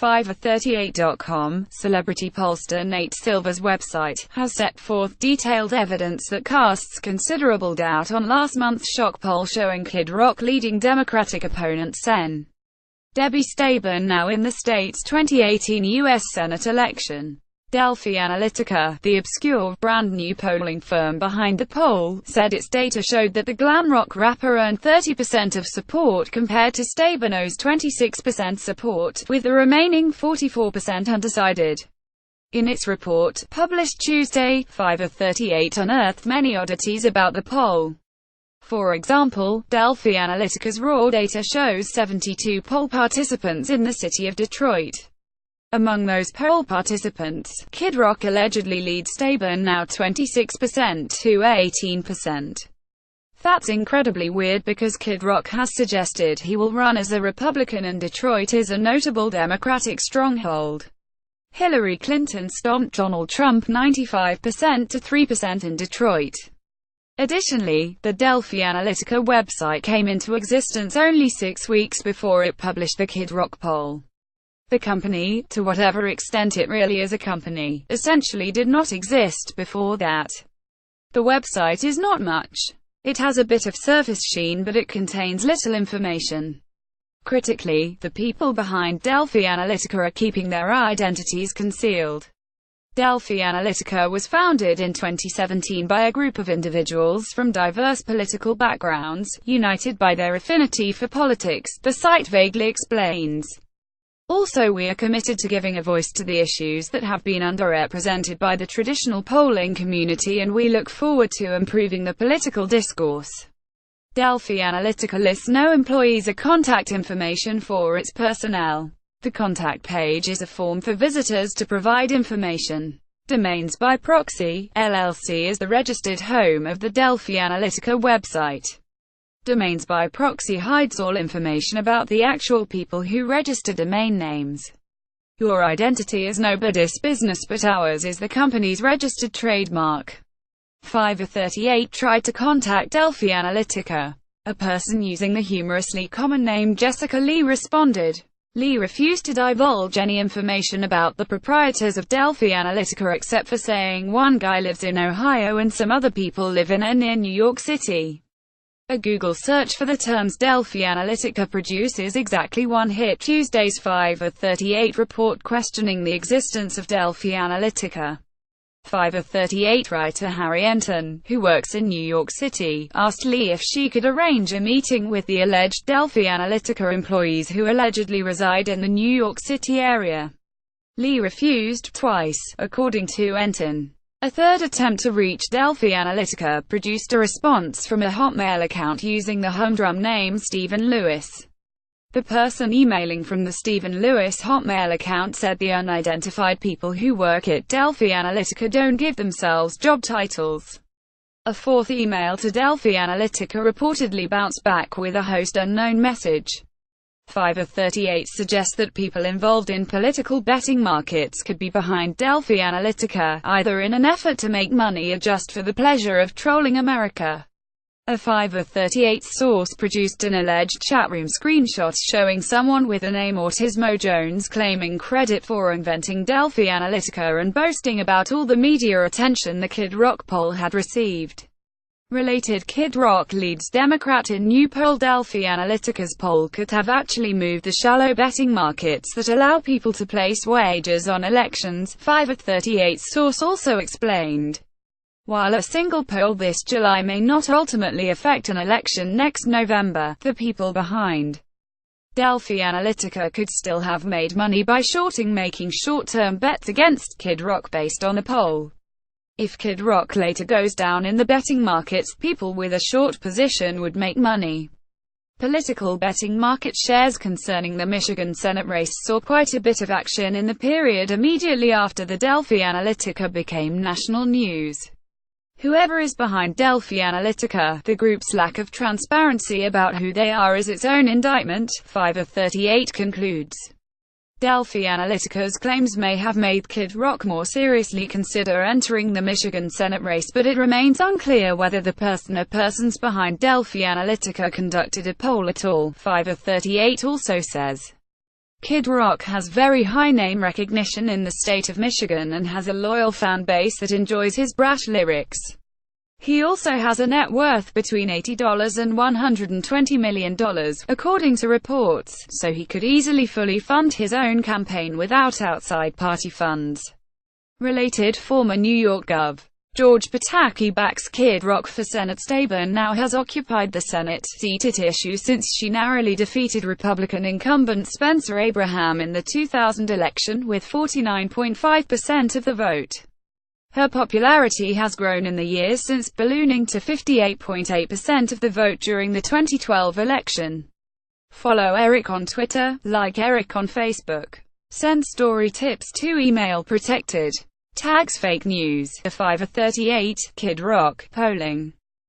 538.com, celebrity pollster Nate Silver's website, has set forth detailed evidence that casts considerable doubt on last month's shock poll showing Kid Rock leading Democratic opponent Sen. Debbie Stabenow now in the state's 2018 U.S. Senate election. Delphi Analytica, the obscure, brand-new polling firm behind the poll, said its data showed that the glam rock rapper earned 30% of support compared to Stabenow's 26% support, with the remaining 44% undecided. In its report, published Tuesday, 5/38 unearthed many oddities about the poll. For example, Delphi Analytica's raw data shows 72 poll participants in the city of Detroit. Among those poll participants, Kid Rock allegedly leads Stabenow 26% to 18%. That's incredibly weird because Kid Rock has suggested he will run as a Republican and Detroit is a notable Democratic stronghold. Hillary Clinton stomped Donald Trump 95% to 3% in Detroit. Additionally, the Delphi Analytica website came into existence only 6 weeks before it published the Kid Rock poll. The company, to whatever extent it really is a company, essentially did not exist before that. The website is not much. It has a bit of surface sheen but it contains little information. Critically, the people behind Delphi Analytica are keeping their identities concealed. Delphi Analytica was founded in 2017 by a group of individuals from diverse political backgrounds, united by their affinity for politics, the site vaguely explains. Also, we are committed to giving a voice to the issues that have been underrepresented by the traditional polling community and we look forward to improving the political discourse. Delphi Analytica lists no employees or contact information for its personnel. The contact page is a form for visitors to provide information. Domains by Proxy, LLC is the registered home of the Delphi Analytica website. Domains by Proxy hides all information about the actual people who register domain names. Your identity is nobody's business but ours is the company's registered trademark. 5/38 tried to contact Delphi Analytica. A person using the humorously common name Jessica Lee responded. Lee refused to divulge any information about the proprietors of Delphi Analytica except for saying one guy lives in Ohio and some other people live in or near New York City. A Google search for the terms Delphi Analytica produces exactly one hit Tuesday's 5/38 report questioning the existence of Delphi Analytica. 5/38 writer Harry Enton, who works in New York City, asked Lee if she could arrange a meeting with the alleged Delphi Analytica employees who allegedly reside in the New York City area. Lee refused twice, according to Enton. A third attempt to reach Delphi Analytica produced a response from a Hotmail account using the humdrum name Stephen Lewis. The person emailing from the Stephen Lewis Hotmail account said the unidentified people who work at Delphi Analytica don't give themselves job titles. A fourth email to Delphi Analytica reportedly bounced back with a host unknown message. 5/38 suggests that people involved in political betting markets could be behind Delphi Analytica, either in an effort to make money or just for the pleasure of trolling America. A 5/38 source produced an alleged chatroom screenshot showing someone with the name Autismo Jones claiming credit for inventing Delphi Analytica and boasting about all the media attention the Kid Rock poll had received. Related, Kid Rock leads Democrat in new poll. Delphi Analytica's poll could have actually moved the shallow betting markets that allow people to place wagers on elections, 5/38 source also explained. While a single poll this July may not ultimately affect an election next November, the people behind Delphi Analytica could still have made money by making short-term bets against Kid Rock based on the poll. If Kid Rock later goes down in the betting markets, people with a short position would make money. Political betting market shares concerning the Michigan Senate race saw quite a bit of action in the period immediately after the Delphi Analytica became national news. Whoever is behind Delphi Analytica, the group's lack of transparency about who they are is its own indictment, 5/38 concludes. Delphi Analytica's claims may have made Kid Rock more seriously consider entering the Michigan Senate race, but it remains unclear whether the person or persons behind Delphi Analytica conducted a poll at all, 5/38 also says. Kid Rock has very high name recognition in the state of Michigan and has a loyal fan base that enjoys his brash lyrics. He also has a net worth between $80 and $120 million, according to reports, so he could easily fully fund his own campaign without outside party funds. Related, former New York Gov. George Pataki backs Kid Rock for Senate. Staben now has occupied the Senate seat at issue since she narrowly defeated Republican incumbent Spencer Abraham in the 2000 election with 49.5% of the vote. Her popularity has grown in the years since, ballooning to 58.8% of the vote during the 2012 election. Follow Eric on Twitter, like Eric on Facebook. Send story tips to email protected. Tags fake news. 5:38, Kid Rock, polling.